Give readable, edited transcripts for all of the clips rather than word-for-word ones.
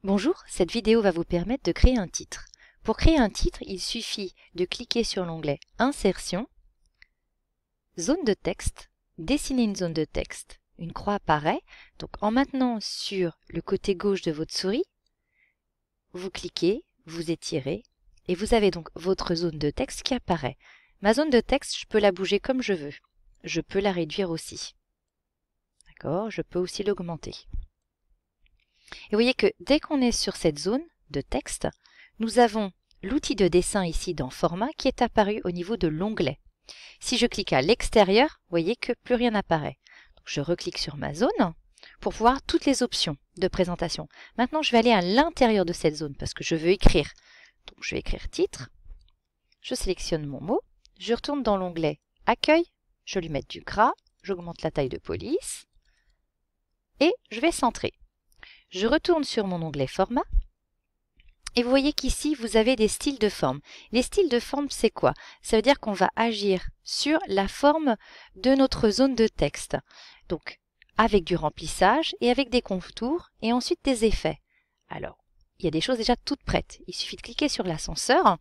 Bonjour, cette vidéo va vous permettre de créer un titre. Pour créer un titre, il suffit de cliquer sur l'onglet Insertion, Zone de texte, dessiner une zone de texte. Une croix apparaît, donc en maintenant sur le côté gauche de votre souris, vous cliquez, vous étirez et vous avez donc votre zone de texte qui apparaît. Ma zone de texte, je peux la bouger comme je veux. Je peux la réduire aussi. D'accord, je peux aussi l'augmenter. Et vous voyez que dès qu'on est sur cette zone de texte, nous avons l'outil de dessin ici dans Format qui est apparu au niveau de l'onglet. Si je clique à l'extérieur, vous voyez que plus rien n'apparaît. Je reclique sur ma zone pour voir toutes les options de présentation. Maintenant, je vais aller à l'intérieur de cette zone parce que je veux écrire. Donc, je vais écrire titre. Je sélectionne mon mot. Je retourne dans l'onglet Accueil. Je lui mets du gras. J'augmente la taille de police. Et je vais centrer. Je retourne sur mon onglet Format. Et vous voyez qu'ici, vous avez des styles de forme. Les styles de forme, c'est quoi? Ça veut dire qu'on va agir sur la forme de notre zone de texte. Donc, avec du remplissage et avec des contours et ensuite des effets. Alors, il y a des choses déjà toutes prêtes. Il suffit de cliquer sur l'ascenseur.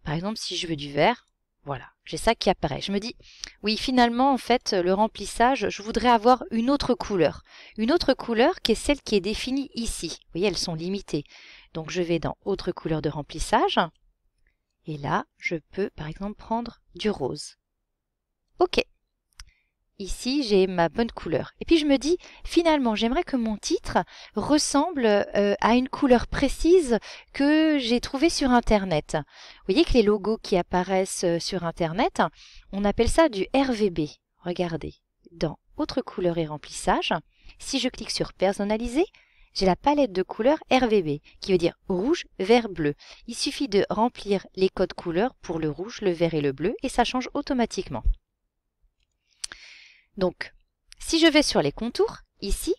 Par exemple, si je veux du vert, voilà, j'ai ça qui apparaît. Je me dis, oui, finalement, en fait, le remplissage, je voudrais avoir une autre couleur. Une autre couleur qui est celle qui est définie ici. Vous voyez, elles sont limitées. Donc, je vais dans Autre couleur de remplissage. Et là, je peux, par exemple, prendre du rose. OK. Ici, j'ai ma bonne couleur. Et puis, je me dis, finalement, j'aimerais que mon titre ressemble à une couleur précise que j'ai trouvée sur Internet. Vous voyez que les logos qui apparaissent sur Internet, on appelle ça du RVB. Regardez, dans Autre couleur et remplissage, si je clique sur Personnaliser, j'ai la palette de couleurs RVB, qui veut dire rouge, vert, bleu. Il suffit de remplir les codes couleurs pour le rouge, le vert et le bleu, et ça change automatiquement. Donc, si je vais sur les contours, ici,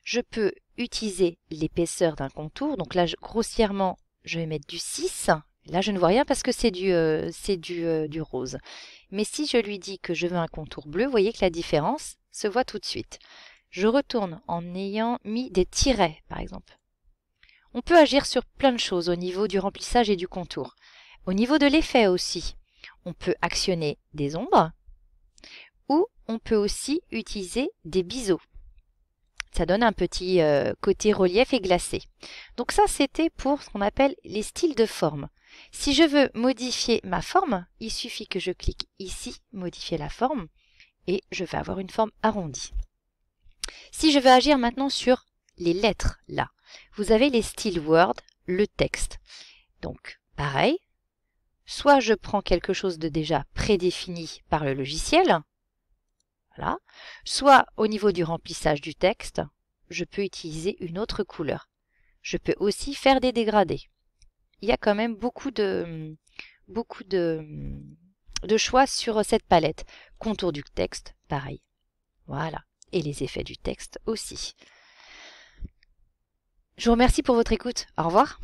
je peux utiliser l'épaisseur d'un contour. Donc là, grossièrement, je vais mettre du 6. Là, je ne vois rien parce que c'est du rose. Mais si je lui dis que je veux un contour bleu, vous voyez que la différence se voit tout de suite. Je retourne en ayant mis des tirets, par exemple. On peut agir sur plein de choses au niveau du remplissage et du contour. Au niveau de l'effet aussi, on peut actionner des ombres ou on peut aussi utiliser des biseaux. Ça donne un petit côté relief et glacé. Donc ça, c'était pour ce qu'on appelle les styles de forme. Si je veux modifier ma forme, il suffit que je clique ici, modifier la forme, et je vais avoir une forme arrondie. Si je veux agir maintenant sur les lettres, là, vous avez les styles Word, le texte. Donc, pareil, soit je prends quelque chose de déjà prédéfini par le logiciel, voilà. Soit au niveau du remplissage du texte, je peux utiliser une autre couleur. Je peux aussi faire des dégradés. Il y a quand même beaucoup de choix sur cette palette. Contour du texte, pareil. Voilà. Et les effets du texte aussi. Je vous remercie pour votre écoute. Au revoir.